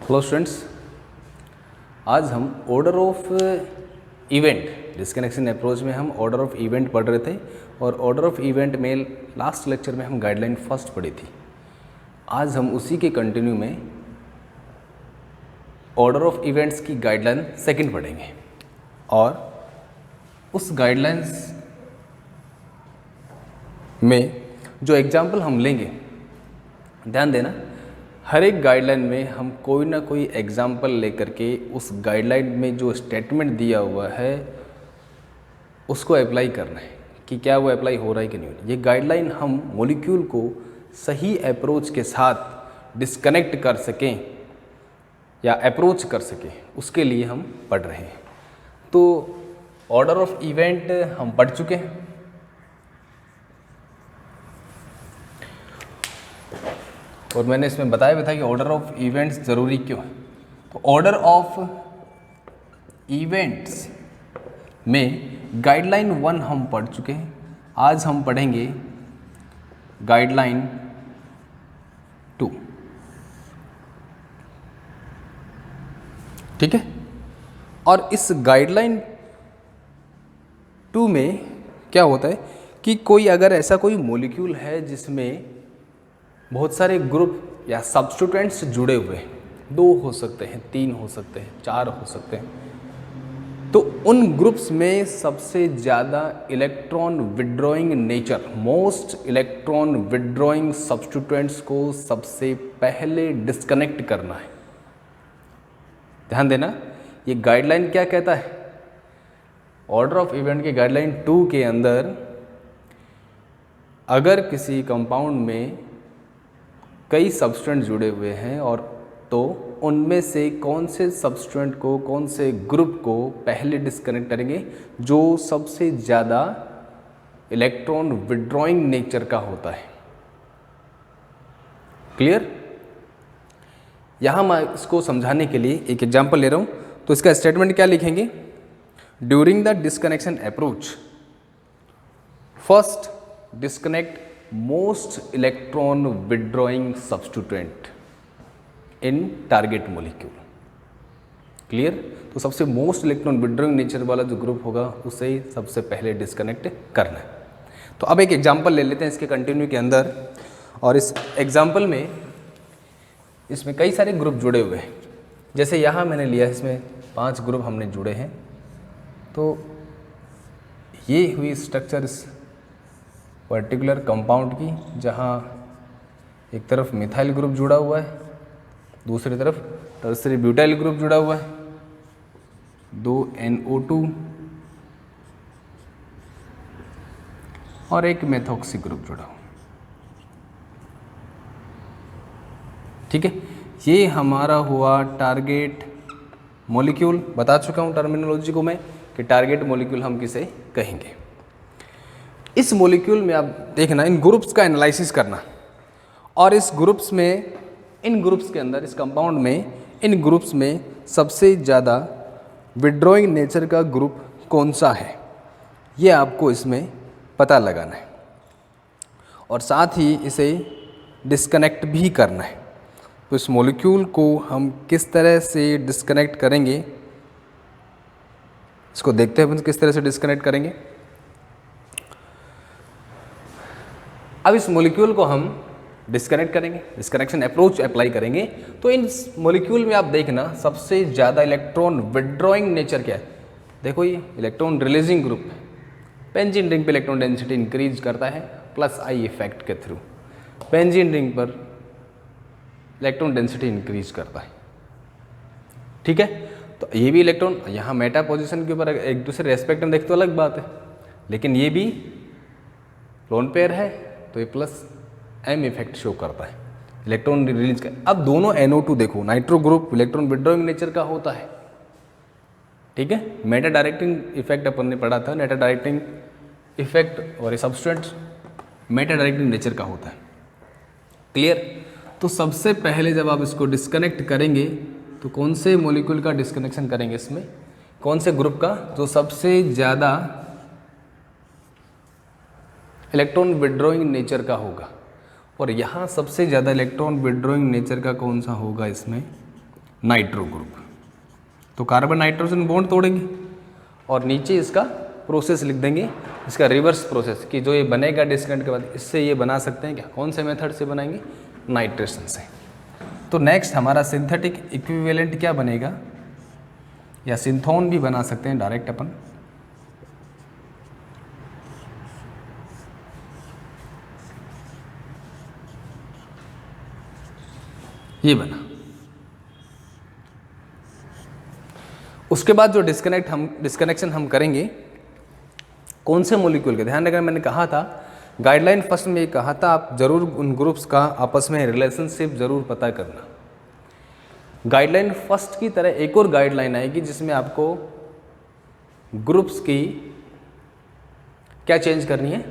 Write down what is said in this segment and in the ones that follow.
Hello students, आज हम order of event disconnection approach में हम ऑर्डर ऑफ इवेंट पढ़ रहे थे और ऑर्डर ऑफ इवेंट में लास्ट लेक्चर में हम गाइडलाइन फर्स्ट पढ़ी थी। आज हम उसी के कंटिन्यू में ऑर्डर ऑफ इवेंट्स की गाइडलाइन सेकंड पढ़ेंगे और उस गाइडलाइंस में जो एग्जाम्पल हम लेंगे, ध्यान देना, हर एक गाइडलाइन में हम कोई ना कोई एग्जाम्पल लेकर के उस गाइडलाइन में जो स्टेटमेंट दिया हुआ है उसको अप्लाई करना है कि क्या वो अप्लाई हो रहा है कि नहीं हो रहा है। ये गाइडलाइन हम मॉलिक्यूल को सही अप्रोच के साथ डिस्कनेक्ट कर सकें या अप्रोच कर सकें, उसके लिए हम पढ़ रहे हैं। तो ऑर्डर ऑफ इवेंट हम पढ़ चुके हैं। और मैंने इसमें बताया भी था कि ऑर्डर ऑफ इवेंट्स ज़रूरी क्यों है। तो ऑर्डर ऑफ इवेंट्स में गाइडलाइन 1 हम पढ़ चुके हैं। आज हम पढ़ेंगे गाइडलाइन 2। ठीक है। और इस गाइडलाइन 2 में क्या होता है कि कोई अगर ऐसा कोई मॉलिक्यूल है जिसमें बहुत सारे ग्रुप या सब्स्टिट्यूएंट्स जुड़े हुए हैं, 2 हो सकते हैं, 3 हो सकते हैं, 4 हो सकते हैं, तो उन ग्रुप्स में सबसे ज़्यादा electron withdrawing nature, most electron withdrawing substituents को सबसे पहले डिस्कनेक्ट करना है। ध्यान देना, ये गाइडलाइन क्या कहता है? ऑर्डर ऑफ इवेंट के गाइडलाइन 2 के अंदर अगर किसी कंपाउंड में कई सब्स्टिट्यूएंट जुड़े हुए हैं और तो उनमें से कौन से सब्स्टिट्यूएंट को, कौन से ग्रुप को पहले डिस्कनेक्ट करेंगे जो सबसे ज़्यादा इलेक्ट्रॉन विड्रॉइंग नेचर का होता है। क्लियर? यहाँ मैं इसको समझाने के लिए एक एग्जांपल ले रहा हूँ। तो इसका स्टेटमेंट क्या लिखेंगे? During the disconnection approach first disconnect most electron withdrawing substituent in target molecule. Clear? तो सबसे मोस्ट इलेक्ट्रॉन विड्रॉइंग नेचर वाला जो ग्रुप होगा उसे ही सबसे पहले डिस्कनेक्ट करना है। तो अब एक एग्जांपल ले लेते हैं इसके कंटिन्यू के अंदर, और इस एग्जांपल में इसमें कई सारे ग्रुप जुड़े हुए हैं। जैसे यहाँ मैंने लिया, इसमें 5 ग्रुप हमने जुड़े हैं। तो ये हुई स्ट्रक्चर इस पर्टिकुलर कंपाउंड की, जहाँ एक तरफ मिथाइल ग्रुप जुड़ा हुआ है, दूसरी तरफ टर्सरी ब्यूटाइल ग्रुप जुड़ा हुआ है, 2 NO2 और एक मेथॉक्सी ग्रुप जुड़ा हुआ। ठीक है, ये हमारा हुआ टारगेट मॉलिक्यूल। बता चुका हूँ टर्मिनोलॉजी को मैं कि टारगेट मॉलिक्यूल हम किसे कहेंगे। इस मॉलिक्यूल में आप देखना, इन ग्रुप्स का एनालिसिस करना, और इस ग्रुप्स में, इन ग्रुप्स के अंदर, इस कंपाउंड में, इन ग्रुप्स में सबसे ज़्यादा विड्रॉइंग नेचर का ग्रुप कौन सा है, ये आपको इसमें पता लगाना है और साथ ही इसे डिस्कनेक्ट भी करना है। तो इस मॉलिक्यूल को हम किस तरह से डिस्कनेक्ट करेंगे, इसको देखते हैं किस तरह से डिस्कनेक्ट करेंगे। अब इस मॉलिक्यूल को हम डिस्कनेक्ट करेंगे, डिस्कनेक्शन अप्रोच अप्लाई करेंगे। तो इन मॉलिक्यूल में आप देखना सबसे ज़्यादा इलेक्ट्रॉन विड्रॉइंग नेचर क्या है। देखो, ये इलेक्ट्रॉन रिलीजिंग ग्रुप है। बेंजीन रिंग पे इलेक्ट्रॉन डेंसिटी इंक्रीज करता है +I इफेक्ट के थ्रू। बेंजीन रिंग पर इलेक्ट्रॉन डेंसिटी इंक्रीज करता है। ठीक है, तो ये भी इलेक्ट्रॉन यहाँ मेटा पोजिशन के ऊपर एक दूसरे रेस्पेक्ट में देखते तो अलग बात है, लेकिन ये भी लोन पेयर है तो ये +M इफेक्ट शो करता है इलेक्ट्रॉन रिलीज का। अब दोनों NO2 देखो, nitro group electron withdrawing nature का होता है। ठीक है, मेटा डायरेक्टिंग इफेक्ट अपन ने पढ़ा था, मेटा डायरेक्टिंग इफेक्ट और ये सब्सटेंट मेटा डायरेक्टिंग नेचर का होता है। क्लियर? तो सबसे पहले जब आप इसको डिस्कनेक्ट करेंगे तो कौन से मॉलिक्यूल का डिस्कनेक्शन करेंगे, इसमें कौन से ग्रुप का जो सबसे ज़्यादा इलेक्ट्रॉन विड्रॉइंग नेचर का होगा। और यहाँ सबसे ज़्यादा इलेक्ट्रॉन विड्रॉइंग नेचर का कौन सा होगा, इसमें नाइट्रो ग्रुप। तो कार्बन नाइट्रोजन बॉन्ड तोड़ेंगे और नीचे इसका प्रोसेस लिख देंगे, इसका रिवर्स प्रोसेस कि जो ये बनेगा डिस्कनेक्ट के बाद, इससे ये बना सकते हैं क्या, कौन से मेथड से बनाएंगे, नाइट्रेशन से। तो नेक्स्ट हमारा सिंथेटिक इक्विवेलेंट क्या बनेगा, या सिंथोन भी बना सकते हैं डायरेक्ट अपन। ये बना। उसके बाद जो डिस्कनेक्शन हम करेंगे कौन से मॉलिक्यूल के, ध्यान रखना मैंने कहा था गाइडलाइन फर्स्ट में ये कहा था आप जरूर उन ग्रुप्स का आपस में रिलेशनशिप जरूर पता करना। गाइडलाइन फर्स्ट की तरह एक और गाइडलाइन आएगी जिसमें आपको ग्रुप्स की क्या चेंज करनी है,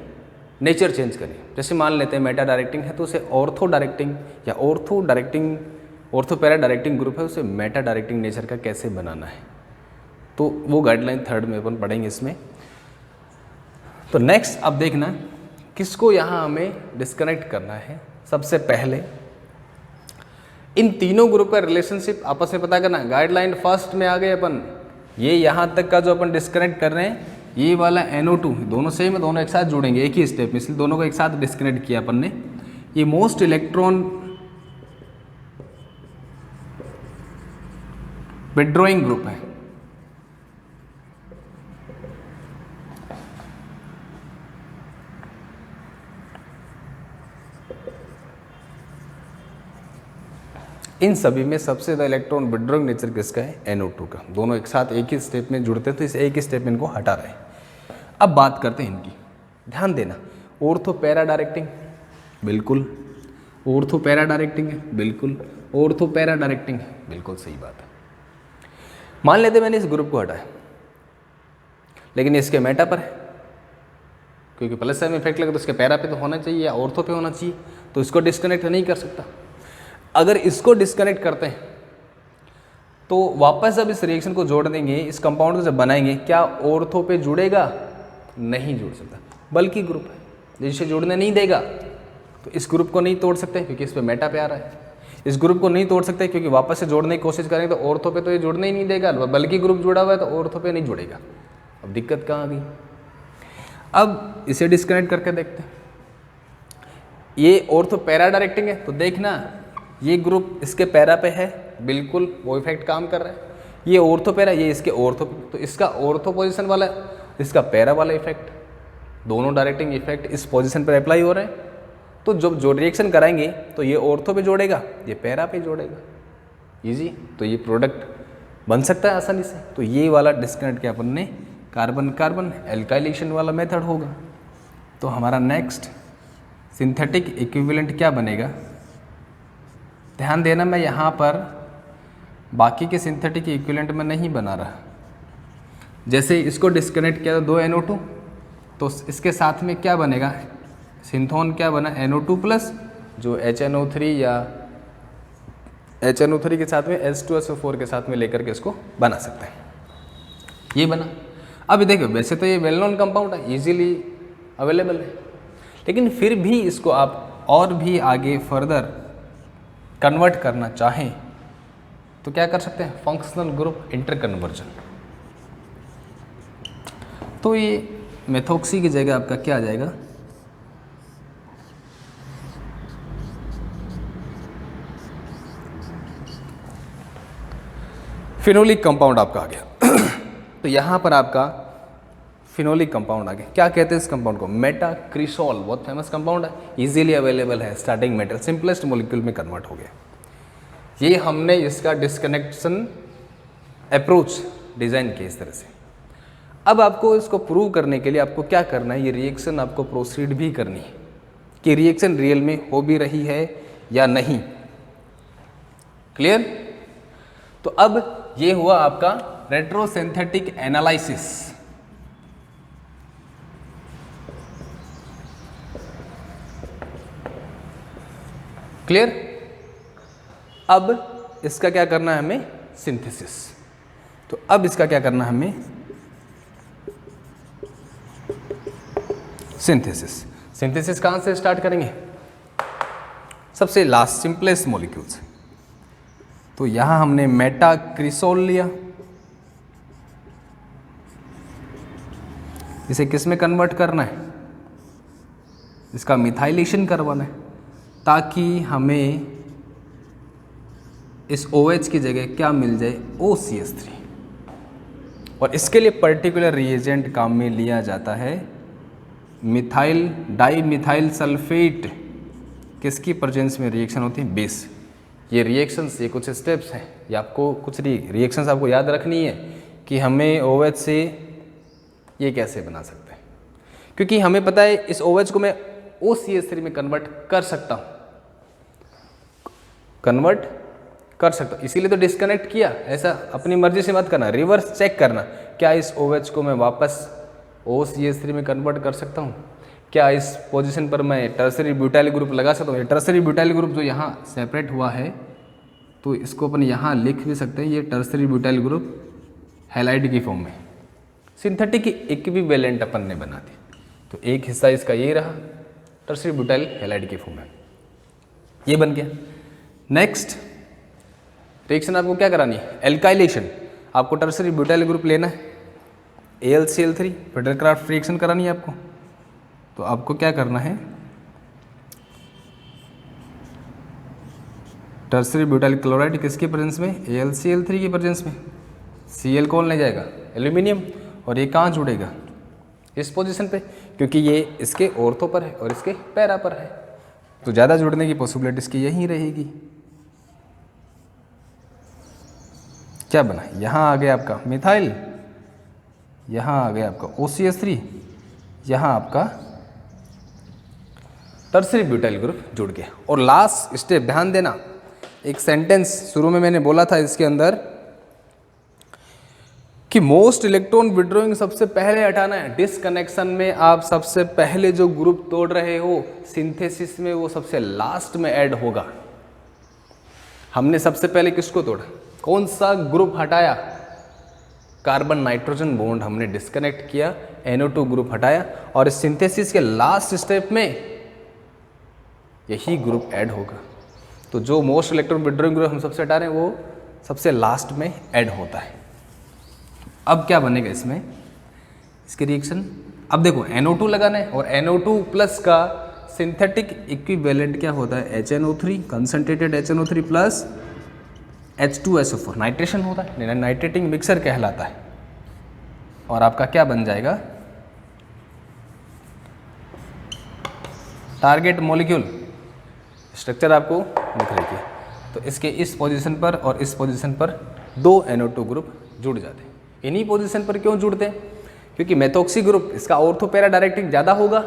नेचर चेंज करनी है। जैसे मान लेते हैं मेटा डायरेक्टिंग है तो उसे ऑर्थो डायरेक्टिंग या ऑर्थो पैरा डायरेक्टिंग ग्रुप है, उसे मेटा डायरेक्टिंग नेचर का कैसे बनाना है, तो वो गाइडलाइन थर्ड में अपन पढ़ेंगे इसमें। तो नेक्स्ट अब देखना किसको यहाँ हमें डिस्कनेक्ट करना है। सबसे पहले इन तीनों ग्रुप का रिलेशनशिप आपस में पता करना। गाइडलाइन फर्स्ट में आ गए अपन, ये यहाँ तक का जो अपन डिस्कनेक्ट कर रहे हैं, ये वाला NO2 दोनों सेम है, दोनों एक साथ जुड़ेंगे एक ही स्टेप में, इसलिए दोनों को एक साथ डिस्कनेक्ट किया अपन ने। ये मोस्ट इलेक्ट्रॉन विड्रॉइंग ग्रुप है। इन सभी में सबसे ज़्यादा इलेक्ट्रॉन विड्रॉइंग नेचर किसका है, NO2 का। दोनों एक साथ एक ही स्टेप में जुड़ते हैं तो इस एक ही स्टेप में इनको हटा रहे हैं। अब बात करते हैं इनकी, ध्यान देना। ऑर्थो पैरा डायरेक्टिंग, बिल्कुल। ऑर्थो पैरा डायरेक्टिंग है, बिल्कुल। ऑर्थो पैरा डायरेक्टिंग है, बिल्कुल सही बात है। मान लेते मैंने इस ग्रुप को हटाया, लेकिन इसके मेटा पर है, क्योंकि प्लस साइन में इफेक्ट लगे तो इसके पैरा पे तो होना चाहिए या ऑर्थो पे होना चाहिए, तो इसको डिस्कनेक्ट नहीं कर सकता। अगर इसको डिस्कनेक्ट करते हैं तो वापस जब इस रिएक्शन को जोड़ देंगे, इस कंपाउंड को जब बनाएंगे, क्या ऑर्थो पे जुड़ेगा, नहीं जुड़ सकता। बल्कि ग्रुप है जिसे जुड़ने नहीं देगा, तो इस ग्रुप को नहीं तोड़ सकते क्योंकि इस पे मेटा पे आ रहा है। इस ग्रुप को नहीं तोड़ सकते क्योंकि वापस से जोड़ने की कोशिश करेंगे तो ऑर्थो पे तो ये जुड़ने ही नहीं देगा, बल्कि ग्रुप जुड़ा हुआ है तो ऑर्थो पे नहीं जुड़ेगा। अब दिक्कत कहाँ आ गई, अब इसे डिस्कनेक्ट करके देखते हैं। ये ऑर्थो पैरा डायरेक्टिंग है तो देखना ये ग्रुप इसके पैरा पे है, बिल्कुल वो इफेक्ट काम कर रहा है। ये ऑर्थो पैरा, ये इसके ऑर्थो, तो इसका ऑर्थो पोजीशन वाला, इसका पैरा वाला इफेक्ट, दोनों डायरेक्टिंग इफेक्ट इस पोजीशन पर अप्लाई हो रहे हैं। तो जब जो रिएक्शन कराएंगे तो ये ऑर्थो पे जोड़ेगा, ये पैरा पे जोड़ेगा, इजी। तो ये प्रोडक्ट बन सकता है आसानी से। तो ये वाला डिस्कनेक्ट किया अपन ने, कार्बन कार्बन एल्काइलेशन वाला मेथड होगा। तो हमारा नेक्स्ट सिंथेटिक इक्विवेलेंट क्या बनेगा, ध्यान देना मैं यहाँ पर बाकी के सिंथेटिक इक्विवेलेंट में नहीं बना रहा। जैसे इसको डिस्कनेक्ट किया 2 NO2, तो इसके साथ में क्या बनेगा, सिंथोन क्या बना, NO2 प्लस जो HNO3 या HNO3 के साथ में H2SO4 के साथ में लेकर के इसको बना सकते हैं। ये बना। अब देखो वैसे तो ये वेल नोन कंपाउंड है, इजीली अवेलेबल है, लेकिन फिर भी इसको आप और भी आगे फर्दर कन्वर्ट करना चाहें तो क्या कर सकते हैं, फंक्शनल ग्रुप इंटरकन्वर्जन। तो ये मेथोक्सी की जगह आपका क्या आ जाएगा, फिनोलिक कंपाउंड आपका आ गया। तो यहाँ पर आपका फिनोलिक कंपाउंड आ गया। क्या कहते हैं इस कंपाउंड को, मेटाक्रिसोल, बहुत फेमस कंपाउंड है, इजीली अवेलेबल है, स्टार्टिंग मेटल, सिंपलेस्ट मॉलिक्यूल में कन्वर्ट हो गया। ये हमने इसका डिस्कनेक्शन अप्रोच डिज़ाइन किया इस तरह से। अब आपको इसको प्रूव करने के लिए आपको क्या करना है, ये रिएक्शन आपको प्रोसीड भी करनी है कि रिएक्शन रियल में हो भी रही है या नहीं। क्लियर। तो अब ये हुआ आपका रेट्रोसिंथेटिक एनालिसिस। क्लियर। अब इसका क्या करना है हमें, सिंथेसिस। तो अब इसका क्या करना है हमें, सिंथेसिस। सिंथेसिस कहां से स्टार्ट करेंगे, सबसे लास्ट सिंपलेस्ट मॉलिक्यूल से। तो यहाँ हमने मेटाक्रिसोल लिया, इसे किस में कन्वर्ट करना है, इसका मिथाइलेशन करवाना है, ताकि हमें इस OH की जगह क्या मिल जाए, OCH3। और इसके लिए पर्टिकुलर रिएजेंट काम में लिया जाता है मिथाइल डाइमिथाइल सल्फेट, किसकी प्रेजेंस में रिएक्शन होती है, बेस। ये रिएक्शंस, ये कुछ स्टेप्स हैं, ये आपको कुछ रिएक्शंस आपको याद रखनी है कि हमें OH से ये कैसे बना सकते हैं, क्योंकि हमें पता है इस OH को मैं OCH3 में कन्वर्ट कर सकता हूँ, इसीलिए तो डिस्कनेक्ट किया। ऐसा अपनी मर्जी से मत करना, रिवर्स चेक करना, क्या इस OH को मैं वापस OCH3 में कन्वर्ट कर सकता हूँ, क्या इस पोजीशन पर मैं टर्सरी ब्यूटाइल ग्रुप लगा सकता हूँ। टर्सरी ब्यूटाइल ग्रुप जो यहाँ सेपरेट हुआ है, तो इसको अपन यहाँ लिख भी सकते हैं, ये टर्सरी ब्यूटाइल ग्रुप हैलाइड की फॉर्म में, सिंथेटिक इक्विवेलेंट अपन ने बना दिया। तो एक हिस्सा इसका ये रहा, टर्सरी ब्यूटाइल हैलाइड की फॉर्म में, ये बन गया। नेक्स्ट रिएक्शन आपको क्या करानी है, एल्काइलेशन। आपको टर्सरी ब्यूटाइल ग्रुप लेना है, AlCl3 फिडरक्राफ्ट रिएक्शन करानी है आपको। तो आपको क्या करना है, टर्सरी ब्यूटाइल क्लोराइड किसकी प्रेजेंस में, AlCl3 की प्रेजेंस में। Cl कौन ले जाएगा, एल्यूमिनियम, और ये कहाँ जुड़ेगा, इस पोजीशन पे, क्योंकि ये इसके ऑर्थो पर है और इसके पैरा पर है, तो ज़्यादा जुड़ने की पॉसिबिलिटी इसकी यहीं रहेगी। क्या बना, यहाँ आ गया आपका मिथाइल, यहाँ आ गया आपका OCH3, यहाँ आपका टर्सरी ब्यूटाइल ग्रुप जुड़ गया। और लास्ट स्टेप ध्यान देना, एक सेंटेंस शुरू में मैंने बोला था इसके अंदर कि मोस्ट इलेक्ट्रॉन विड्रॉइंग सबसे पहले हटाना है। डिसकनेक्शन में आप सबसे पहले जो ग्रुप तोड़ रहे हो, सिंथेसिस में वो सबसे लास्ट में ऐड होगा। हमने सबसे पहले किसको तोड़ा, कौन सा ग्रुप हटाया, कार्बन नाइट्रोजन बॉन्ड हमने डिस्कनेक्ट किया, NO2 ग्रुप हटाया, और इस सिंथेसिस के लास्ट स्टेप में यही ग्रुप ऐड होगा। तो जो मोस्ट इलेक्ट्रॉन विड्रॉइंग ग्रुप हम सबसे हटा रहे हैं वो सबसे लास्ट में ऐड होता है। अब क्या बनेगा इसमें, इसके रिएक्शन, अब देखो NO2 लगाना है, और NO2 प्लस का सिंथेटिक इक्विवेलेंट क्या होता है, HNO3, concentrated HNO3 plus H2SO4, nitration होता है, नाइट्रेटिंग मिक्सर कहलाता है। और आपका क्या बन जाएगा, टारगेट मॉलिक्यूल स्ट्रक्चर आपको दिख रही है। तो इसके इस पोजीशन पर और इस पोजीशन पर दो NO2 ग्रुप जुड़ जाते हैं। इन्हीं पोजीशन पर क्यों जुड़ते हैं, क्योंकि मेथॉक्सी ग्रुप इसका ऑर्थो पैरा डायरेक्टिंग ज़्यादा होगा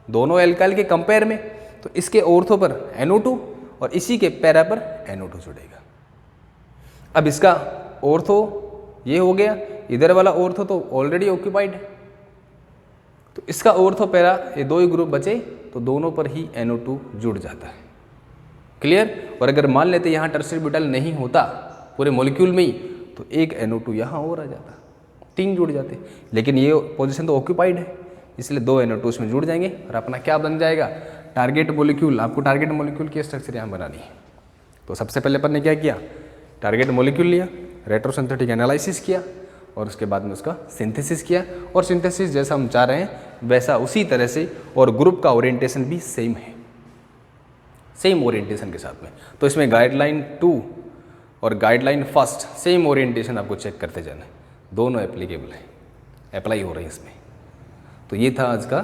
दोनों एल्काइल के कंपेयर में, तो इसके ऑर्थो पर NO2 और इसी के पैरा पर NO2 जुड़ेगा। अब इसका ऑर्थो ये हो गया, इधर वाला ऑर्थो तो ऑलरेडी ऑक्यूपाइड है, तो इसका ऑर्थो पैरा ये दो ही ग्रुप बचे, तो दोनों पर ही NO2 जुड़ जाता है। क्लियर। और अगर मान लेते यहाँ टर्सरी ब्यूटाइल नहीं होता पूरे मॉलिक्यूल में ही, तो एक NO2 यहाँ और आ जाता, 3 जुड़ जाते, लेकिन ये पोजीशन तो ऑक्यूपाइड है, इसलिए 2 NO2 इसमें जुड़ जाएंगे और अपना क्या बन जाएगा, टारगेट मॉलिक्यूल। आपको टारगेट मॉलिक्यूल की स्ट्रक्चर यहाँ बनानी है। तो सबसे पहले अपन ने क्या किया, टारगेट मॉलिक्यूल लिया, रेट्रोसिंथेटिक एनालिसिस किया, और उसके बाद में उसका सिंथेसिस किया, और सिंथेसिस जैसा हम चाह रहे हैं वैसा उसी तरह से, और ग्रुप का ओरिएंटेशन भी सेम है, सेम ओरिएंटेशन के साथ में। तो इसमें गाइडलाइन 2 और गाइडलाइन 1 सेम ओरिएंटेशन आपको चेक करते जाना है, दोनों एप्लीकेबल है, अप्लाई हो रहे हैं इसमें। तो ये था आज का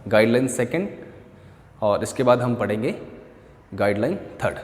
गाइडलाइन 2, और इसके बाद हम पढ़ेंगे गाइडलाइन 3।